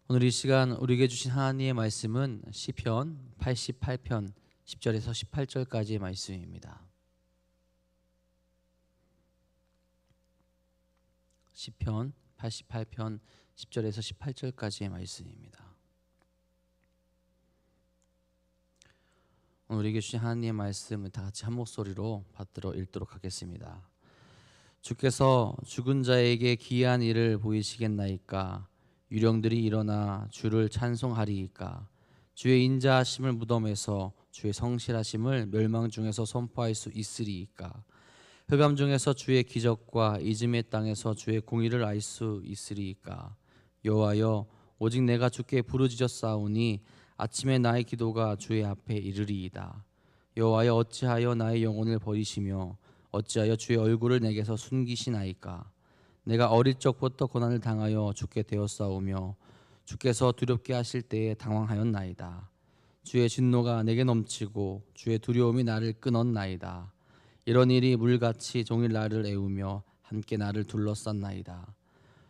오늘 이 시간 우리에게 주신 하나님의 말씀은 시편 88편 10절에서 18절까지의 말씀입니다. 시편 88편 10절에서 18절까지의 말씀입니다. 오늘 우리에게 주신 하나님의 말씀을 다 같이 한 목소리로 받들어 읽도록 하겠습니다. 주께서 죽은 자에게 기이한 일을 보이시겠나이까? 유령들이 일어나 주를 찬송하리이까? 주의 인자하심을 무덤에서, 주의 성실하심을 멸망 중에서 선포할 수 있으리이까? 흑암 중에서 주의 기적과 이즘의 땅에서 주의 공의를 알 수 있으리이까? 여호와여, 오직 내가 주께 부르짖었사오니 아침에 나의 기도가 주의 앞에 이르리이다. 여호와여, 어찌하여 나의 영혼을 버리시며 어찌하여 주의 얼굴을 내게서 숨기시나이까? 내가 어릴 적부터 고난을 당하여 죽게 되었사오며 주께서 두렵게 하실 때에 당황하였나이다. 주의 진노가 내게 넘치고 주의 두려움이 나를 끊었나이다. 이런 일이 물같이 종일 나를 애우며 함께 나를 둘러쌌나이다.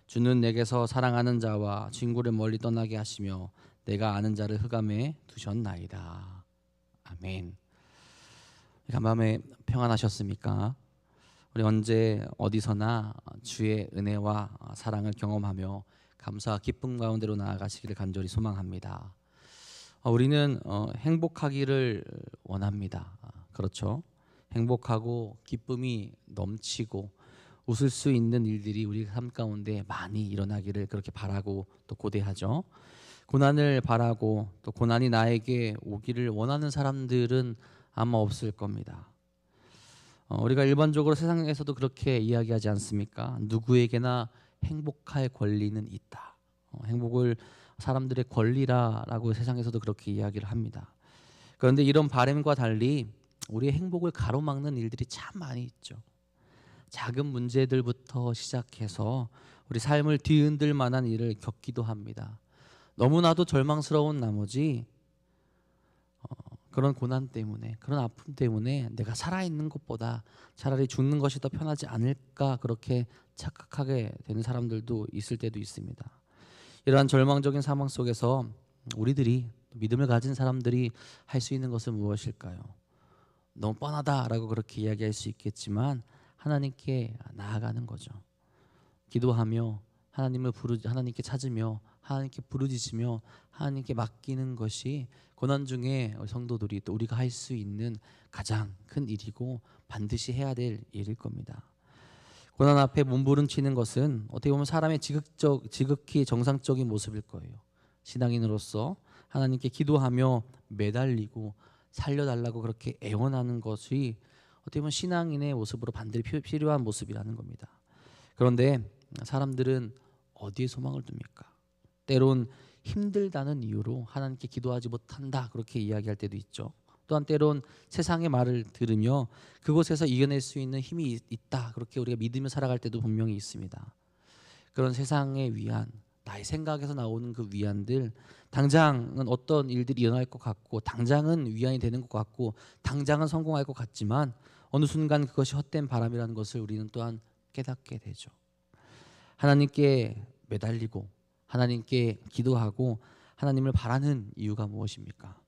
주는 내게서 사랑하는 자와 친구를 멀리 떠나게 하시며 내가 아는 자를 흑암에 두셨나이다. 아멘. 간밤에 평안하셨습니까? 우리 언제 어디서나 주의 은혜와 사랑을 경험하며 감사와 기쁨 가운데로 나아가시기를 간절히 소망합니다. 우리는 행복하기를 원합니다. 그렇죠? 행복하고 기쁨이 넘치고 웃을 수 있는 일들이 우리 삶 가운데 많이 일어나기를 그렇게 바라고 또 고대하죠. 고난을 바라고 또 고난이 나에게 오기를 원하는 사람들은 아마 없을 겁니다. 우리가 일반적으로 세상에서도 그렇게 이야기하지 않습니까? 누구에게나 행복할 권리는 있다. 행복을 사람들의 권리라고 세상에서도 그렇게 이야기를 합니다. 그런데 이런 바람과 달리 우리의 행복을 가로막는 일들이 참 많이 있죠. 작은 문제들부터 시작해서 우리 삶을 뒤흔들 만한 일을 겪기도 합니다. 너무나도 절망스러운 나머지 그런 고난 때문에, 그런 아픔 때문에 내가 살아있는 것보다 차라리 죽는 것이 더 편하지 않을까 그렇게 착각하게 되는 사람들도 있을 때도 있습니다. 이러한 절망적인 상황 속에서 우리들이, 믿음을 가진 사람들이 할 수 있는 것은 무엇일까요? 너무 뻔하다라고 그렇게 이야기할 수 있겠지만 하나님께 나아가는 거죠. 기도하며 하나님께 찾으며 하나님께 부르짖으며 하나님께 맡기는 것이 고난 중에 성도들이 또 우리가 할 수 있는 가장 큰 일이고 반드시 해야 될 일일 겁니다. 고난 앞에 몸부림치는 것은 어떻게 보면 사람의 지극히 정상적인 모습일 거예요. 신앙인으로서 하나님께 기도하며 매달리고 살려달라고 그렇게 애원하는 것이 어떻게 보면 신앙인의 모습으로 반드시 필요한 모습이라는 겁니다. 그런데 사람들은 어디에 소망을 둡니까? 때론 힘들다는 이유로 하나님께 기도하지 못한다 그렇게 이야기할 때도 있죠. 또한 때론 세상의 말을 들으며 그곳에서 이겨낼 수 있는 힘이 있다 그렇게 우리가 믿으며 살아갈 때도 분명히 있습니다. 그런 세상의 위안, 나의 생각에서 나오는 그 위안들, 당장은 어떤 일들이 일어날 것 같고 당장은 위안이 되는 것 같고 당장은 성공할 것 같지만 어느 순간 그것이 헛된 바람이라는 것을 우리는 또한 깨닫게 되죠. 하나님께 매달리고 하나님께 기도하고 하나님을 바라는 이유가 무엇입니까?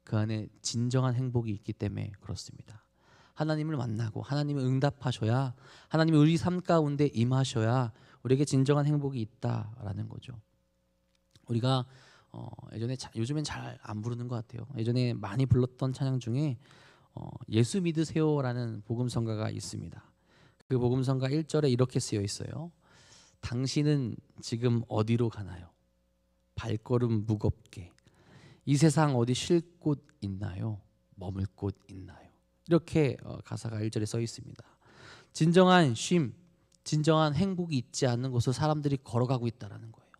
그 안에 진정한 행복이 있기 때문에 그렇습니다. 하나님을 만나고 하나님을 응답하셔야, 하나님이 우리 삶 가운데 임하셔야 우리에게 진정한 행복이 있다라는 거죠. 우리가 요즘엔 잘 안 부르는 것 같아요. 예전에 많이 불렀던 찬양 중에 예수 믿으세요라는 복음성가가 있습니다. 그 복음성가 1절에 이렇게 쓰여 있어요. 당신은 지금 어디로 가나요? 발걸음 무겁게. 이 세상 어디 쉴 곳 있나요? 머물 곳 있나요? 이렇게 가사가 1절에 써 있습니다. 진정한 쉼, 진정한 행복이 있지 않는 곳을 사람들이 걸어가고 있다는 거예요.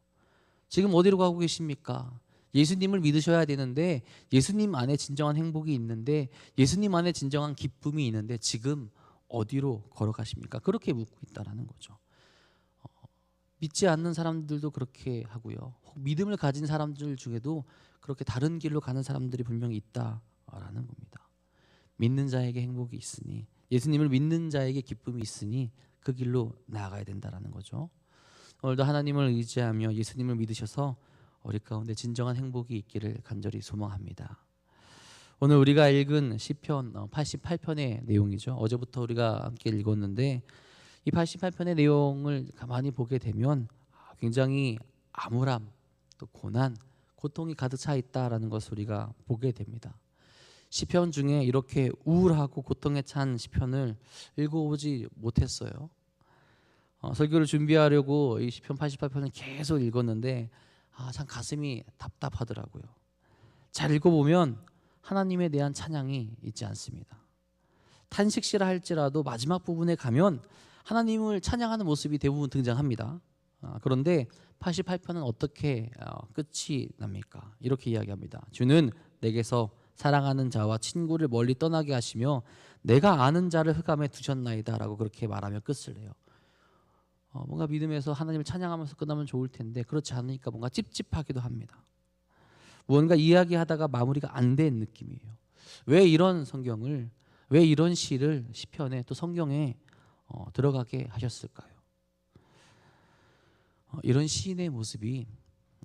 지금 어디로 가고 계십니까? 예수님을 믿으셔야 되는데, 예수님 안에 진정한 행복이 있는데, 예수님 안에 진정한 기쁨이 있는데 지금 어디로 걸어가십니까? 그렇게 묻고 있다는 거죠. 믿지 않는 사람들도 그렇게 하고요. 믿음을 가진 사람들 중에도 그렇게 다른 길로 가는 사람들이 분명히 있다라는 겁니다. 믿는 자에게 행복이 있으니, 예수님을 믿는 자에게 기쁨이 있으니 그 길로 나아가야 된다라는 거죠. 오늘도 하나님을 의지하며 예수님을 믿으셔서 우리 가운데 진정한 행복이 있기를 간절히 소망합니다. 오늘 우리가 읽은 시편 88편의 내용이죠. 어제부터 우리가 함께 읽었는데 이 88편의 내용을 가만히 보게 되면 굉장히 암울함, 또 고난, 고통이 가득 차 있다라는 것을 우리가 보게 됩니다. 시편 중에 이렇게 우울하고 고통에 찬 시편을 읽어보지 못했어요. 설교를 준비하려고 이 시편 88편을 계속 읽었는데 참 가슴이 답답하더라고요. 잘 읽어보면 하나님에 대한 찬양이 있지 않습니다. 탄식시라 할지라도 마지막 부분에 가면 하나님을 찬양하는 모습이 대부분 등장합니다. 그런데 88편은 어떻게 끝이 납니까? 이렇게 이야기합니다. 주는 내게서 사랑하는 자와 친구를 멀리 떠나게 하시며 내가 아는 자를 흑암에 두셨나이다 라고 그렇게 말하며 끝을 내요. 뭔가 믿음에서 하나님을 찬양하면서 끝나면 좋을 텐데 그렇지 않으니까 뭔가 찝찝하기도 합니다. 무언가 이야기하다가 마무리가 안 된 느낌이에요. 왜 이런 성경을, 왜 이런 시를 시편에 또 성경에 들어가게 하셨을까요? 이런 시인의 모습이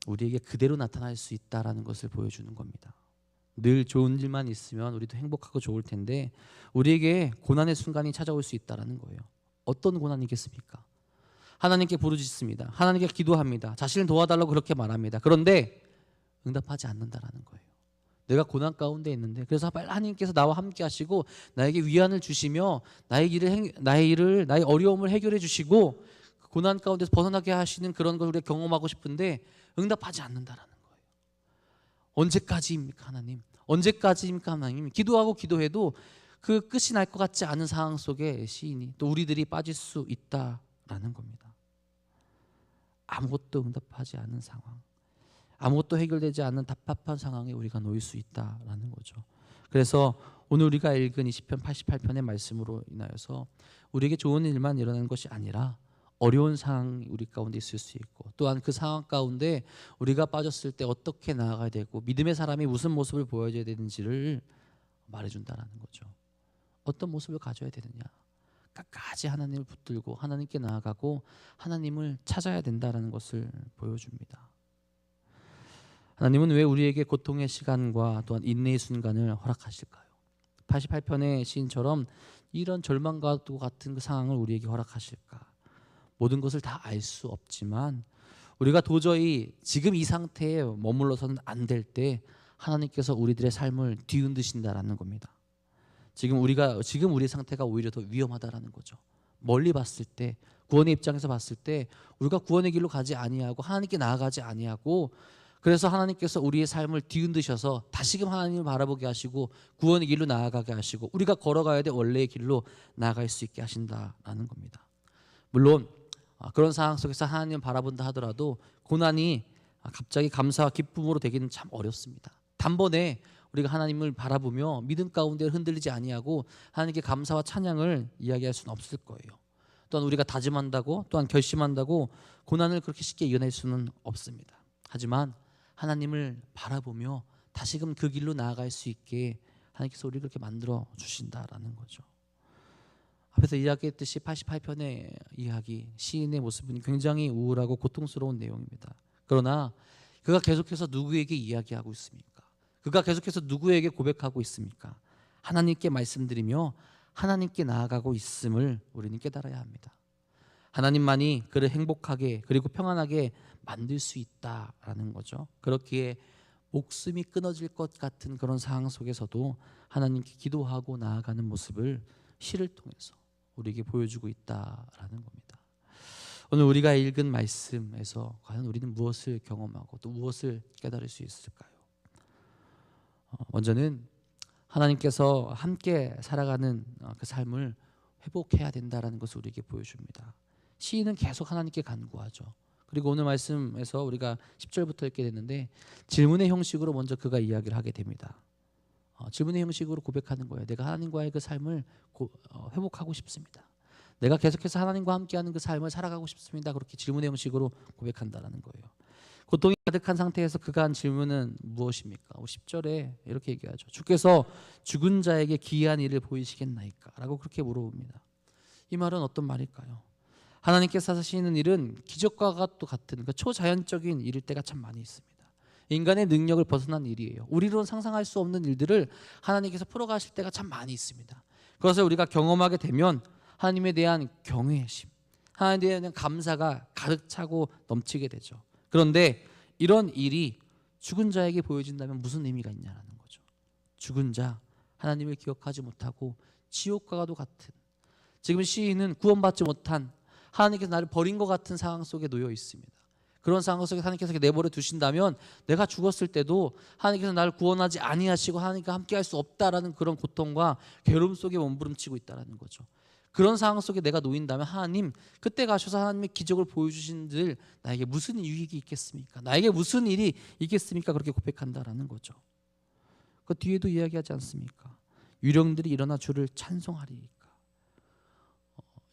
우리에게 그대로 나타날 수 있다라는 것을 보여주는 겁니다. 늘 좋은 일만 있으면 우리도 행복하고 좋을 텐데 우리에게 고난의 순간이 찾아올 수 있다라는 거예요. 어떤 고난이겠습니까? 하나님께 부르짖습니다. 하나님께 기도합니다. 자신을 도와달라고 그렇게 말합니다. 그런데 응답하지 않는다라는 거예요. 내가 고난 가운데 있는데 그래서 하나님께서 나와 함께 하시고 나에게 위안을 주시며 나의 어려움을 해결해 주시고 고난 가운데서 벗어나게 하시는 그런 걸 우리가 경험하고 싶은데 응답하지 않는다라는 거예요. 언제까지입니까 하나님? 언제까지입니까 하나님? 기도하고 기도해도 그 끝이 날 것 같지 않은 상황 속에 시인이 또 우리들이 빠질 수 있다라는 겁니다. 아무것도 응답하지 않은 상황, 아무것도 해결되지 않는 답답한 상황에 우리가 놓일 수 있다라는 거죠. 그래서 오늘 우리가 읽은 이 시편 88편의 말씀으로 인하여서 우리에게 좋은 일만 일어나는 것이 아니라 어려운 상황이 우리 가운데 있을 수 있고 또한 그 상황 가운데 우리가 빠졌을 때 어떻게 나아가야 되고 믿음의 사람이 무슨 모습을 보여줘야 되는지를 말해준다라는 거죠. 어떤 모습을 가져야 되느냐, 끝까지 하나님을 붙들고 하나님께 나아가고 하나님을 찾아야 된다라는 것을 보여줍니다. 하나님은 왜 우리에게 고통의 시간과 또한 인내의 순간을 허락하실까요? 88편의 시인처럼 이런 절망과 같은 그 상황을 우리에게 허락하실까? 모든 것을 다 알 수 없지만 우리가 도저히 지금 이 상태에 머물러서는 안 될 때 하나님께서 우리들의 삶을 뒤흔드신다라는 겁니다. 지금 우리 상태가 오히려 더 위험하다라는 거죠. 멀리 봤을 때, 구원의 입장에서 봤을 때 우리가 구원의 길로 가지 아니하고 하나님께 나아가지 아니하고 그래서 하나님께서 우리의 삶을 뒤흔드셔서 다시금 하나님을 바라보게 하시고 구원의 길로 나아가게 하시고 우리가 걸어가야 될 원래의 길로 나아갈 수 있게 하신다라는 겁니다. 물론 그런 상황 속에서 하나님을 바라본다 하더라도 고난이 갑자기 감사와 기쁨으로 되기는 참 어렵습니다. 단번에 우리가 하나님을 바라보며 믿음 가운데 흔들리지 아니하고 하나님께 감사와 찬양을 이야기할 수는 없을 거예요. 또한 우리가 다짐한다고 또한 결심한다고 고난을 그렇게 쉽게 이겨낼 수는 없습니다. 하지만 하나님을 바라보며 다시금 그 길로 나아갈 수 있게 하나님께서 우리를 그렇게 만들어 주신다라는 거죠. 앞에서 이야기했듯이 88편의 이야기, 시인의 모습은 굉장히 우울하고 고통스러운 내용입니다. 그러나 그가 계속해서 누구에게 이야기하고 있습니까? 그가 계속해서 누구에게 고백하고 있습니까? 하나님께 말씀드리며 하나님께 나아가고 있음을 우리는 깨달아야 합니다. 하나님만이 그를 행복하게 그리고 평안하게 만들 수 있다라는 거죠. 그렇기에 목숨이 끊어질 것 같은 그런 상황 속에서도 하나님께 기도하고 나아가는 모습을 시를 통해서 우리에게 보여주고 있다라는 겁니다. 오늘 우리가 읽은 말씀에서 과연 우리는 무엇을 경험하고 또 무엇을 깨달을 수 있을까요? 먼저는 하나님께서 함께 살아가는 그 삶을 회복해야 된다라는 것을 우리에게 보여줍니다. 시인은 계속 하나님께 간구하죠. 그리고 오늘 말씀에서 우리가 10절부터 읽게 됐는데 질문의 형식으로 먼저 그가 이야기를 하게 됩니다. 질문의 형식으로 고백하는 거예요. 내가 하나님과의 그 삶을 회복하고 싶습니다. 내가 계속해서 하나님과 함께하는 그 삶을 살아가고 싶습니다. 그렇게 질문의 형식으로 고백한다라는 거예요. 고통이 가득한 상태에서 그가 한 질문은 무엇입니까? 10절에 이렇게 얘기하죠. 주께서 죽은 자에게 기이한 일을 보이시겠나이까? 라고 그렇게 물어봅니다. 이 말은 어떤 말일까요? 하나님께서 하시는 일은 기적과 같은 그 초자연적인 일일 때가 참 많이 있습니다. 인간의 능력을 벗어난 일이에요. 우리로는 상상할 수 없는 일들을 하나님께서 풀어가실 때가 참 많이 있습니다. 그것을 우리가 경험하게 되면 하나님에 대한 경외심, 하나님에 대한 감사가 가득 차고 넘치게 되죠. 그런데 이런 일이 죽은 자에게 보여진다면 무슨 의미가 있냐라는 거죠. 죽은 자, 하나님을 기억하지 못하고 지옥과 가도 같은, 지금 시인은 구원받지 못한, 하나님께서 나를 버린 것 같은 상황 속에 놓여 있습니다. 그런 상황 속에 하나님께서 내버려 두신다면 내가 죽었을 때도 하나님께서 나를 구원하지 아니하시고 하나님과 함께 할 수 없다라는 그런 고통과 괴로움 속에 몸부림치고 있다는 거죠. 그런 상황 속에 내가 놓인다면 하나님, 그때 가셔서 하나님의 기적을 보여주신들 나에게 무슨 유익이 있겠습니까? 나에게 무슨 일이 있겠습니까? 그렇게 고백한다라는 거죠. 그 뒤에도 이야기하지 않습니까? 유령들이 일어나 주를 찬송하리이까.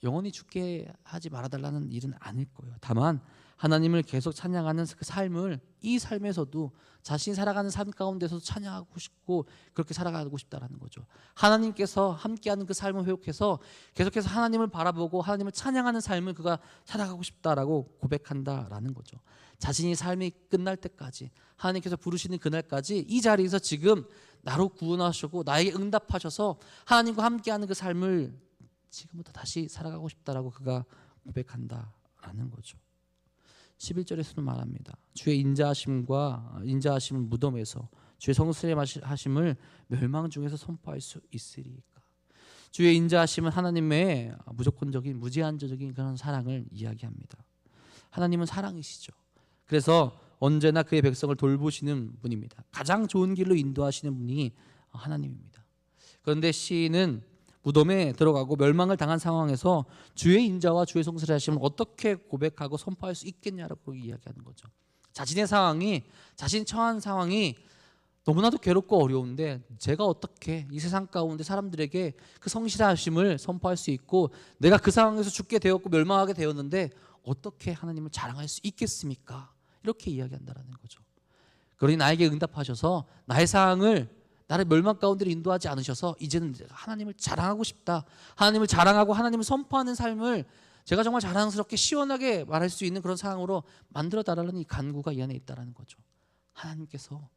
영원히 죽게 하지 말아달라는 일은 아닐 거예요. 다만 하나님을 계속 찬양하는 그 삶을, 이 삶에서도 자신이 살아가는 삶 가운데서도 찬양하고 싶고 그렇게 살아가고 싶다라는 거죠. 하나님께서 함께하는 그 삶을 회복해서 계속해서 하나님을 바라보고 하나님을 찬양하는 삶을 그가 살아가고 싶다라고 고백한다라는 거죠. 자신이 삶이 끝날 때까지, 하나님께서 부르시는 그날까지 이 자리에서 지금 나로 구원하시고 나에게 응답하셔서 하나님과 함께하는 그 삶을 지금부터 다시 살아가고 싶다라고 그가 고백한다라는 거죠. 11절에서도 말합니다. 주의 인자하심을 무덤에서, 주의 성스레하심을 멸망 중에서 선포할 수 있으리까. 주의 인자하심은 하나님의 무조건적인 무제한적인 그런 사랑을 이야기합니다. 하나님은 사랑이시죠. 그래서 언제나 그의 백성을 돌보시는 분입니다. 가장 좋은 길로 인도하시는 분이 하나님입니다. 그런데 시인은 무덤에 들어가고 멸망을 당한 상황에서 주의 인자와 주의 성스레하심을 어떻게 고백하고 선포할 수 있겠냐라고 이야기하는 거죠. 자신의 상황이, 자신 처한 상황이 너무나도 괴롭고 어려운데 제가 어떻게 이 세상 가운데 사람들에게 그 성실하심을 선포할 수 있고, 내가 그 상황에서 죽게 되었고 멸망하게 되었는데 어떻게 하나님을 자랑할 수 있겠습니까? 이렇게 이야기한다라는 거죠. 그러니 나에게 응답하셔서 나의 상황을, 나를 멸망 가운데로 인도하지 않으셔서 이제는 하나님을 자랑하고 싶다, 하나님을 자랑하고 하나님을 선포하는 삶을 제가 정말 자랑스럽게 시원하게 말할 수 있는 그런 상황으로 만들어 달라는 이 간구가 이 안에 있다는 거죠. 하나님께서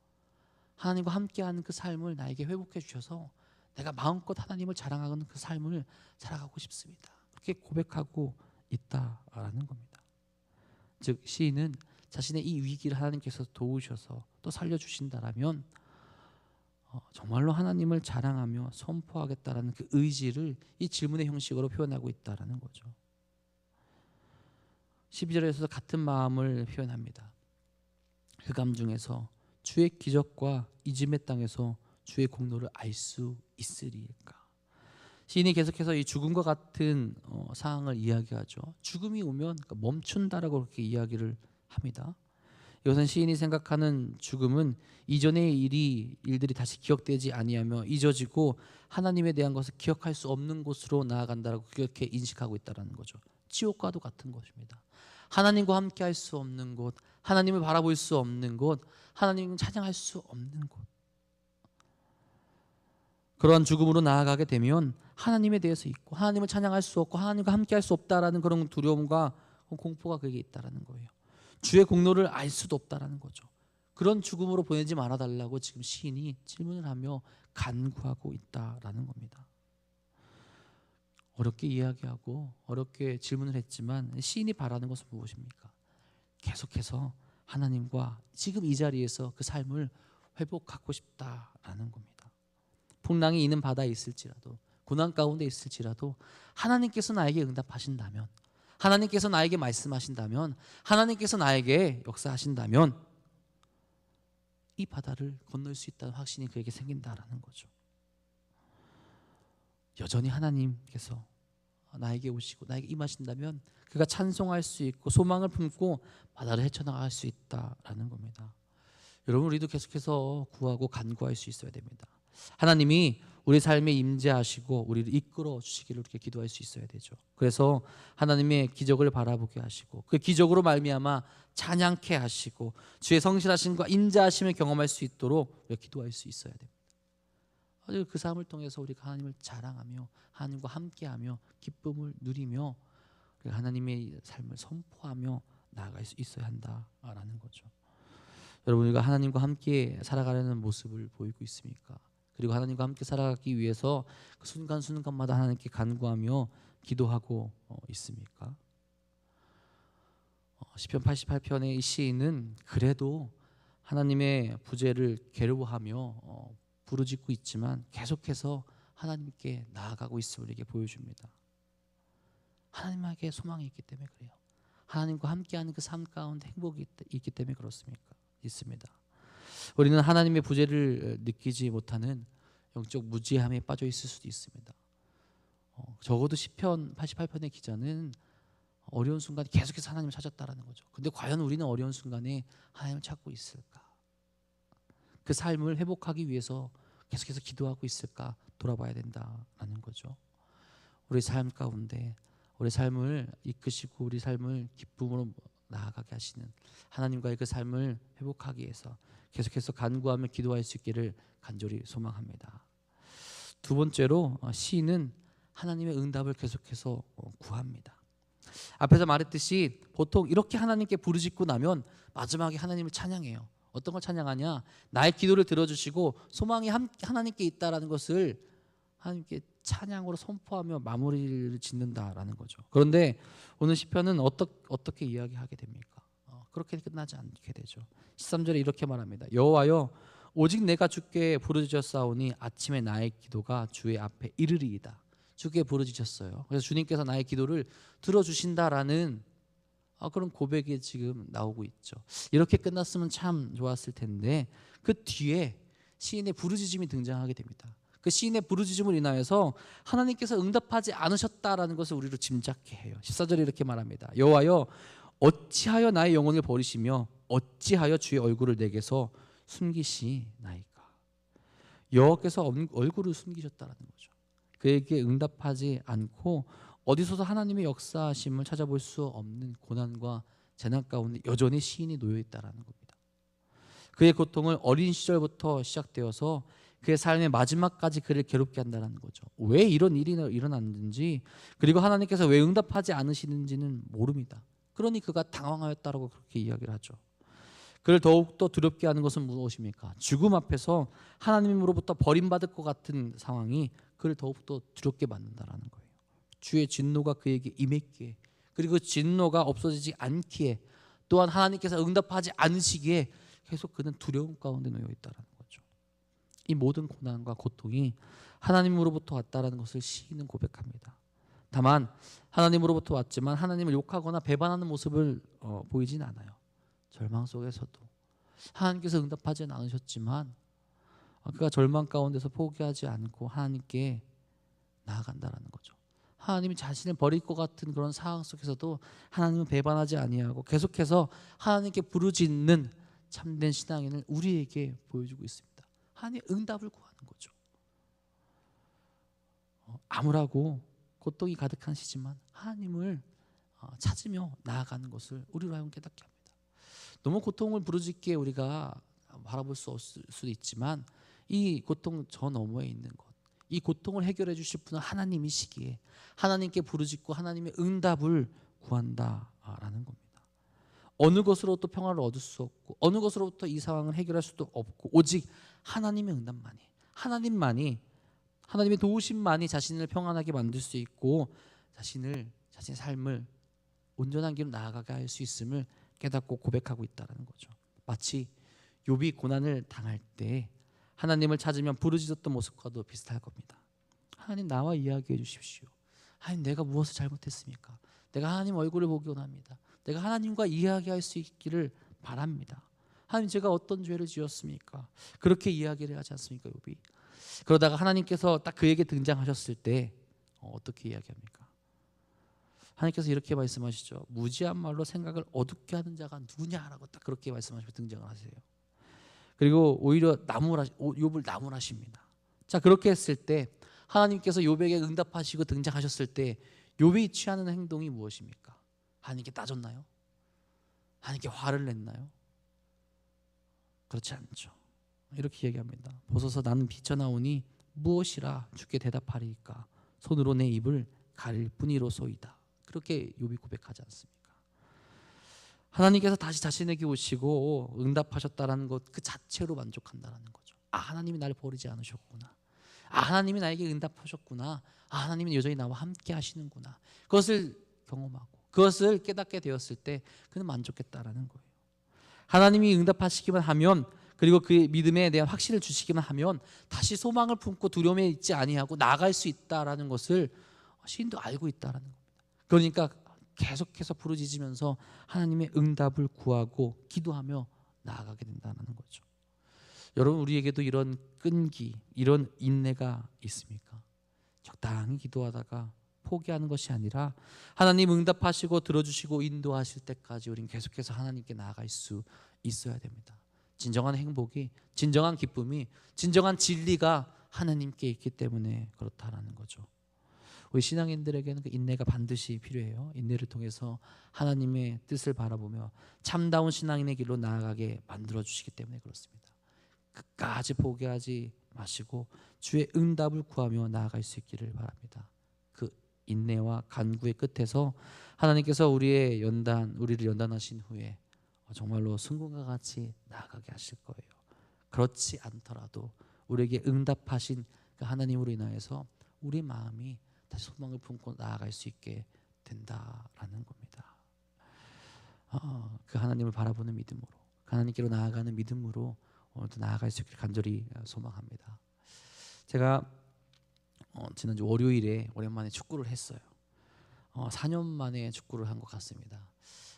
하나님과 함께하는 그 삶을 나에게 회복해 주셔서 내가 마음껏 하나님을 자랑하는 그 삶을 살아가고 싶습니다. 그렇게 고백하고 있다라는 겁니다. 즉 시인은 자신의 이 위기를 하나님께서 도우셔서 또 살려주신다라면 정말로 하나님을 자랑하며 선포하겠다라는 그 의지를 이 질문의 형식으로 표현하고 있다라는 거죠. 12절에서도 같은 마음을 표현합니다. 흑암 중에서 주의 기적과 이짐의 땅에서 주의 공로를 알 수 있으리까. 시인이 계속해서 이 죽음과 같은 상황을 이야기하죠. 죽음이 오면 멈춘다라고 그렇게 이야기를 합니다. 이것은 시인이 생각하는 죽음은 이전의 일들이 다시 기억되지 아니하며 잊어지고 하나님에 대한 것을 기억할 수 없는 곳으로 나아간다라고 그렇게 인식하고 있다는 거죠. 지옥과도 같은 것입니다. 하나님과 함께할 수 없는 곳, 하나님을 바라볼 수 없는 곳, 하나님을 찬양할 수 없는 곳, 그러한 죽음으로 나아가게 되면 하나님에 대해서 잊고 하나님을 찬양할 수 없고 하나님과 함께할 수 없다라는 그런 두려움과 공포가 그게 있다라는 거예요. 주의 공로를 알 수도 없다라는 거죠. 그런 죽음으로 보내지 말아달라고 지금 시인이 질문을 하며 간구하고 있다라는 겁니다. 어렵게 이야기하고 어렵게 질문을 했지만 시인이 바라는 것은 무엇입니까? 계속해서 하나님과 지금 이 자리에서 그 삶을 회복하고 싶다라는 겁니다. 풍랑이 있는 바다에 있을지라도, 고난 가운데 있을지라도 하나님께서 나에게 응답하신다면, 하나님께서 나에게 말씀하신다면, 하나님께서 나에게 역사하신다면 이 바다를 건널 수 있다는 확신이 그에게 생긴다라는 거죠. 여전히 하나님께서 나에게 오시고 나에게 임하신다면 그가 찬송할 수 있고 소망을 품고 바다를 헤쳐나갈 수 있다라는 겁니다. 여러분, 우리도 계속해서 구하고 간구할 수 있어야 됩니다. 하나님이 우리 삶에 임재하시고 우리를 이끌어 주시기를 이렇게 기도할 수 있어야 되죠. 그래서 하나님의 기적을 바라보게 하시고 그 기적으로 말미암아 찬양케 하시고 주의 성실하심과 인자하심을 경험할 수 있도록 우리가 기도할 수 있어야 됩니다. 그 삶을 통해서 우리가 하나님을 자랑하며 하나님과 함께하며 기쁨을 누리며 하나님의 삶을 선포하며 나아갈 수 있어야 한다라는 거죠. 여러분, 우리가 하나님과 함께 살아가려는 모습을 보이고 있습니까? 그리고 하나님과 함께 살아가기 위해서 그 순간순간마다 하나님께 간구하며 기도하고 있습니까? 시편 88편의 이 시인은 그래도 하나님의 부재를 괴로워하며 부르짖고 있지만 계속해서 하나님께 나아가고 있음을 이렇게 보여줍니다. 하나님에게 소망이 있기 때문에 그래요. 하나님과 함께하는 그 삶 가운데 행복이 있기 때문에 그렇습니까? 있습니다. 우리는 하나님의 부재를 느끼지 못하는 영적 무지함에 빠져 있을 수도 있습니다. 적어도 시편 88편의 기자는 어려운 순간에 계속해서 하나님을 찾았다라는 거죠. 근데 과연 우리는 어려운 순간에 하나님을 찾고 있을까? 그 삶을 회복하기 위해서 계속해서 기도하고 있을까? 돌아봐야 된다라는 거죠. 우리 삶 가운데 우리 삶을 이끄시고 우리 삶을 기쁨으로 나아가게 하시는 하나님과의 그 삶을 회복하기 위해서 계속해서 간구하며 기도할 수 있기를 간절히 소망합니다. 두 번째로 시인은 하나님의 응답을 계속해서 구합니다. 앞에서 말했듯이 보통 이렇게 하나님께 부르짖고 나면 마지막에 하나님을 찬양해요. 어떤 걸 찬양하냐? 나의 기도를 들어주시고 소망이 하나님께 있다라는 것을 하나님께 찬양으로 선포하며 마무리를 짓는다라는 거죠. 그런데 오늘 시편은 어떻게 이야기하게 됩니까? 그렇게 끝나지 않게 되죠. 13절에 이렇게 말합니다. 여호와여, 오직 내가 주께 부르짖었사오니 아침에 나의 기도가 주의 앞에 이르리이다. 주께 부르짖었어요. 그래서 주님께서 나의 기도를 들어주신다라는 그런 고백이 지금 나오고 있죠. 이렇게 끝났으면 참 좋았을 텐데 그 뒤에 시인의 부르짖음이 등장하게 됩니다. 그 시인의 부르짖음을 인하여서 하나님께서 응답하지 않으셨다라는 것을 우리로 짐작케 해요. 14절에 이렇게 말합니다. 여호와여, 어찌하여 나의 영혼을 버리시며 어찌하여 주의 얼굴을 내게서 숨기시나이까. 여호와께서 얼굴을 숨기셨다라는 거죠. 그에게 응답하지 않고 어디서도 하나님의 역사하심을 찾아볼 수 없는 고난과 재난 가운데 여전히 시인이 놓여 있다라는 겁니다. 그의 고통을 어린 시절부터 시작되어서 그의 삶의 마지막까지 그를 괴롭게 한다는 거죠. 왜 이런 일이 일어났는지, 그리고 하나님께서 왜 응답하지 않으시는지는 모릅니다. 그러니 그가 당황하였다라고 그렇게 이야기를 하죠. 그를 더욱더 두렵게 하는 것은 무엇입니까? 죽음 앞에서 하나님으로부터 버림받을 것 같은 상황이 그를 더욱더 두렵게 만든다라는 거예요. 주의 진노가 그에게 임했기에, 그리고 그 진노가 없어지지 않기에, 또한 하나님께서 응답하지 않으시기에 계속 그는 두려움 가운데 놓여 있다라는 거죠. 이 모든 고난과 고통이 하나님으로부터 왔다라는 것을 시인은 고백합니다. 다만 하나님으로부터 왔지만 하나님을 욕하거나 배반하는 모습을 보이진 않아요. 절망 속에서도 하나님께서 응답하지 않으셨지만 그가 절망 가운데서 포기하지 않고 하나님께 나아간다라는 거죠. 하나님이 자신을 버릴 것 같은 그런 상황 속에서도 하나님은 배반하지 아니하고 계속해서 하나님께 부르짖는 참된 신앙인을 우리에게 보여주고 있습니다. 하나님의 응답을 구하는 거죠. 암울하고 고통이 가득한 시지만 하나님을 찾으며 나아가는 것을 우리로 하여금 깨닫게 합니다. 너무 고통을 부르짖기에 우리가 바라볼 수 없을 수도 있지만 이 고통 저 너머에 있는 것, 이 고통을 해결해 주실 분은 하나님이시기에 하나님께 부르짖고 하나님의 응답을 구한다라는 겁니다. 어느 것으로부터 평화를 얻을 수 없고 어느 것으로부터 이 상황을 해결할 수도 없고 오직 하나님의 응답만이, 하나님의 도우심만이 자신을 평안하게 만들 수 있고 자신의 삶을 온전한 길로 나아가게 할 수 있음을 깨닫고 고백하고 있다는 거죠. 마치 욥이 고난을 당할 때 하나님을 찾으면 부르짖었던 모습과도 비슷할 겁니다. 하나님, 나와 이야기해 주십시오. 하나님, 내가 무엇을 잘못했습니까? 내가 하나님 얼굴을 보기 원합니다. 내가 하나님과 이야기할 수 있기를 바랍니다. 하나님, 제가 어떤 죄를 지었습니까? 그렇게 이야기를 하지 않습니까, 욥이? 그러다가 하나님께서 딱 그에게 등장하셨을 때 어떻게 이야기합니까? 하나님께서 이렇게 말씀하시죠. 무지한 말로 생각을 어둡게 하는 자가 누구냐라고 딱 그렇게 말씀하시고 등장을 하세요. 그리고 오히려 욥을 나무라십니다. 자, 그렇게 했을 때 하나님께서 욥에게 응답하시고 등장하셨을 때 욥이 취하는 행동이 무엇입니까? 하나님께 따졌나요? 하나님께 화를 냈나요? 그렇지 않죠. 이렇게 얘기합니다. 보소서, 나는 비쳐나오니 무엇이라 주께 대답하리이까? 손으로 내 입을 가릴 뿐이로소이다. 그렇게 욥이 고백하지 않습니까? 하나님께서 다시 자신에게 오시고 응답하셨다라는 것 그 자체로 만족한다라는 거죠. 아, 하나님이 나를 버리지 않으셨구나. 아, 하나님이 나에게 응답하셨구나. 아, 하나님은 여전히 나와 함께 하시는구나. 그것을 경험하고 그것을 깨닫게 되었을 때 그는 만족했다라는 거예요. 하나님이 응답하시기만 하면, 그리고 그의 믿음에 대한 확신을 주시기만 하면 다시 소망을 품고 두려움에 있지 아니하고 나아갈 수 있다라는 것을 시인도 알고 있다라는 겁니다. 그러니까 계속해서 부르짖으면서 하나님의 응답을 구하고 기도하며 나아가게 된다는 거죠. 여러분, 우리에게도 이런 끈기, 이런 인내가 있습니까? 적당히 기도하다가 포기하는 것이 아니라 하나님 응답하시고 들어주시고 인도하실 때까지 우리는 계속해서 하나님께 나아갈 수 있어야 됩니다. 진정한 행복이, 진정한 기쁨이, 진정한 진리가 하나님께 있기 때문에 그렇다라는 거죠. 우리 신앙인들에게는 그 인내가 반드시 필요해요. 인내를 통해서 하나님의 뜻을 바라보며 참다운 신앙인의 길로 나아가게 만들어 주시기 때문에 그렇습니다. 끝까지 포기하지 마시고 주의 응답을 구하며 나아갈 수 있기를 바랍니다. 그 인내와 간구의 끝에서 하나님께서 우리를 연단하신 후에 정말로 승군과 같이 나아가게 하실 거예요. 그렇지 않더라도 우리에게 응답하신 그 하나님으로 인하여서 우리 마음이 다시 소망을 품고 나아갈 수 있게 된다라는 겁니다. 그 하나님을 바라보는 믿음으로, 그 하나님께로 나아가는 믿음으로 오늘도 나아갈 수 있기를 간절히 소망합니다. 제가 지난주 월요일에 오랜만에 축구를 했어요. 4년 만에 축구를 한 것 같습니다.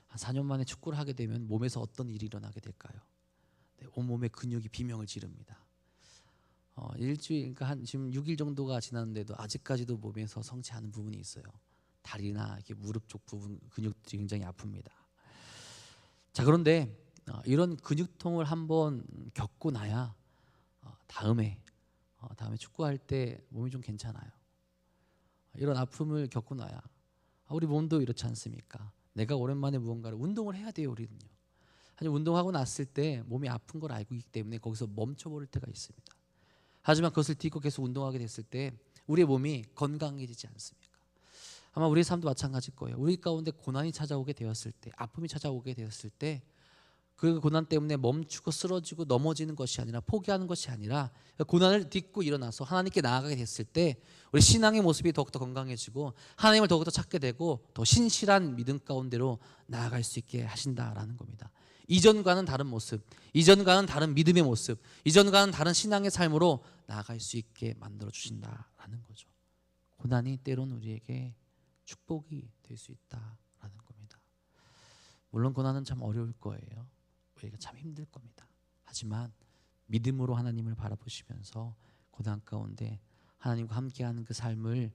한 4년 만에 축구를 하게 되면 몸에서 어떤 일이 일어나게 될까요? 네, 온몸의 근육이 비명을 지릅니다. 일주일, 그러니까 한 지금 6일 정도가 지났는데도 아직까지도 몸에서 성치 않은 부분이 있어요. 다리나 이렇게 무릎 쪽 부분 근육들이 굉장히 아픕니다. 자, 그런데 이런 근육통을 한번 겪고 나야 다음에 축구할 때 몸이 좀 괜찮아요. 이런 아픔을 겪고 나야 우리 몸도 이렇지 않습니까? 내가 오랜만에 무언가를 운동을 해야 돼요, 우리는요. 하지만 운동하고 났을 때 몸이 아픈 걸 알고 있기 때문에 거기서 멈춰버릴 때가 있습니다. 하지만 그것을 딛고 계속 운동하게 됐을 때 우리의 몸이 건강해지지 않습니까? 아마 우리의 삶도 마찬가지일 거예요. 우리 가운데 고난이 찾아오게 되었을 때, 아픔이 찾아오게 되었을 때 그 고난 때문에 멈추고 쓰러지고 넘어지는 것이 아니라, 포기하는 것이 아니라 고난을 딛고 일어나서 하나님께 나아가게 됐을 때 우리 신앙의 모습이 더욱더 건강해지고 하나님을 더욱더 찾게 되고 더 신실한 믿음 가운데로 나아갈 수 있게 하신다라는 겁니다. 이전과는 다른 모습, 이전과는 다른 믿음의 모습, 이전과는 다른 신앙의 삶으로 나아갈 수 있게 만들어 주신다라는 거죠. 고난이 때론 우리에게 축복이 될 수 있다라는 겁니다. 물론 고난은 참 어려울 거예요. 우리가 참 힘들 겁니다. 하지만 믿음으로 하나님을 바라보시면서 고난 가운데 하나님과 함께하는 그 삶을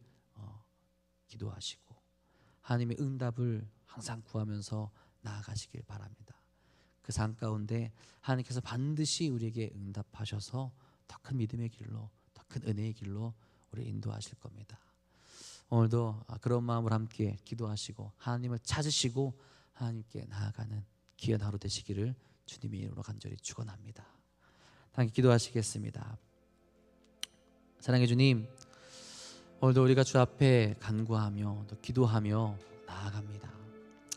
기도하시고 하나님의 응답을 항상 구하면서 나아가시길 바랍니다. 그 삶 가운데 하나님께서 반드시 우리에게 응답하셔서 더 큰 믿음의 길로, 더 큰 은혜의 길로 우리 인도하실 겁니다. 오늘도 그런 마음으로 함께 기도하시고 하나님을 찾으시고 하나님께 나아가는 귀한 하루 되시기를 주님의 이름으로 간절히 축원합니다. 함께 기도하시겠습니다. 사랑의 주님, 오늘도 우리가 주 앞에 간구하며 또 기도하며 나아갑니다.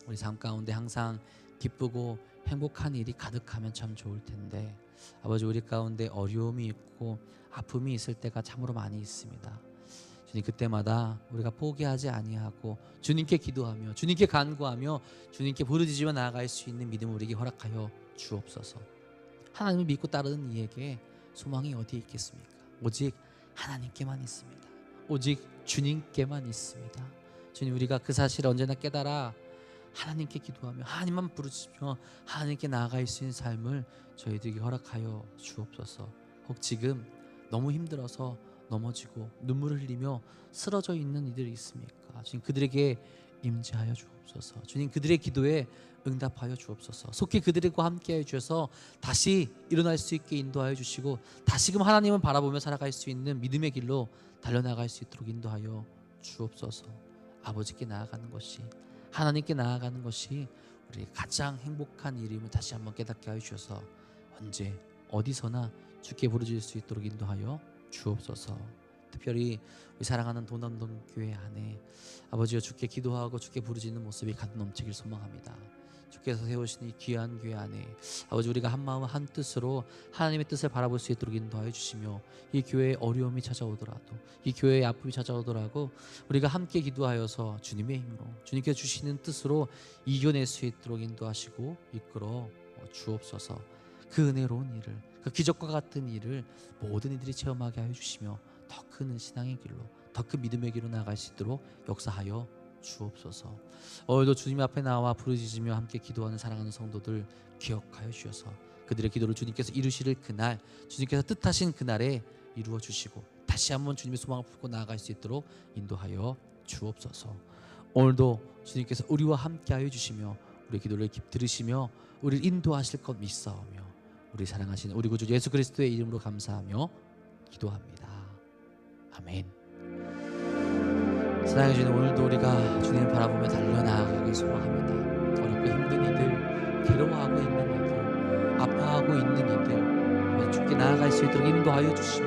우리 삶 가운데 항상 기쁘고 행복한 일이 가득하면 참 좋을 텐데 아버지, 우리 가운데 어려움이 있고 아픔이 있을 때가 참으로 많이 있습니다. 주님, 그때마다 우리가 포기하지 아니하고 주님께 기도하며 주님께 간구하며 주님께 부르짖으며 나아갈 수 있는 믿음을 우리에게 허락하여 주옵소서. 하나님을 믿고 따르는 이에게 소망이 어디에 있겠습니까? 오직 하나님께만 있습니다. 오직 주님께만 있습니다. 주님, 우리가 그 사실을 언제나 깨달아 하나님께 기도하며 하나님만 부르짖으며 하나님께 나아갈 수 있는 삶을 저희들에게 허락하여 주옵소서. 혹 지금 너무 힘들어서 넘어지고 눈물을 흘리며 쓰러져 있는 이들이 있습니까? 주님, 그들에게 임재하여 주옵소서. 주님, 그들의 기도에 응답하여 주옵소서. 속히 그들과 함께하여 주셔서 다시 일어날 수 있게 인도하여 주시고 다시금 하나님을 바라보며 살아갈 수 있는 믿음의 길로 달려나갈 수 있도록 인도하여 주옵소서. 아버지께 나아가는 것이, 하나님께 나아가는 것이 우리의 가장 행복한 일임을 다시 한번 깨닫게 하여 주셔서 언제 어디서나 주께 부르짖을 수 있도록 인도하여 주옵소서. 특별히 우리 사랑하는 도남동 교회 안에 아버지여 주께 기도하고 주께 부르짖는 모습이 가득 넘치길 소망합니다. 주께서 세우신 이 귀한 교회 안에 아버지 우리가 한 마음 한 뜻으로 하나님의 뜻을 바라볼 수 있도록 인도하여 주시며, 이 교회에 어려움이 찾아오더라도, 이 교회에 아픔이 찾아오더라도 우리가 함께 기도하여서 주님의 힘으로, 주님께서 주시는 뜻으로 이겨낼 수 있도록 인도하시고 이끌어 주옵소서. 그 은혜로운 일을, 그 기적과 같은 일을 모든 이들이 체험하게 하여 주시며 더 큰 신앙의 길로, 더 큰 믿음의 길로 나아갈 수 있도록 역사하여 주옵소서. 오늘도 주님 앞에 나와 부르짖으며 함께 기도하는 사랑하는 성도들 기억하여 주셔서 그들의 기도를 주님께서 이루실 그날, 주님께서 뜻하신 그날에 이루어 주시고 다시 한번 주님의 소망을 품고 나아갈 수 있도록 인도하여 주옵소서. 오늘도 주님께서 우리와 함께하여 주시며 우리 기도를 들으시며 우리를 인도하실 것 믿사오며 우리 사랑하시는 우리 구주 예수 그리스도의 이름으로 감사하며 기도합니다. 아멘. 사랑해 주님, 오늘도 우리가 주님을 바라보며 달려나가길 소망합니다. 어렵고 힘든 이들, 괴로워하고 있는 이들, 아파하고 있는 이들, 주께 나아갈 수 있도록 인도하여 주시며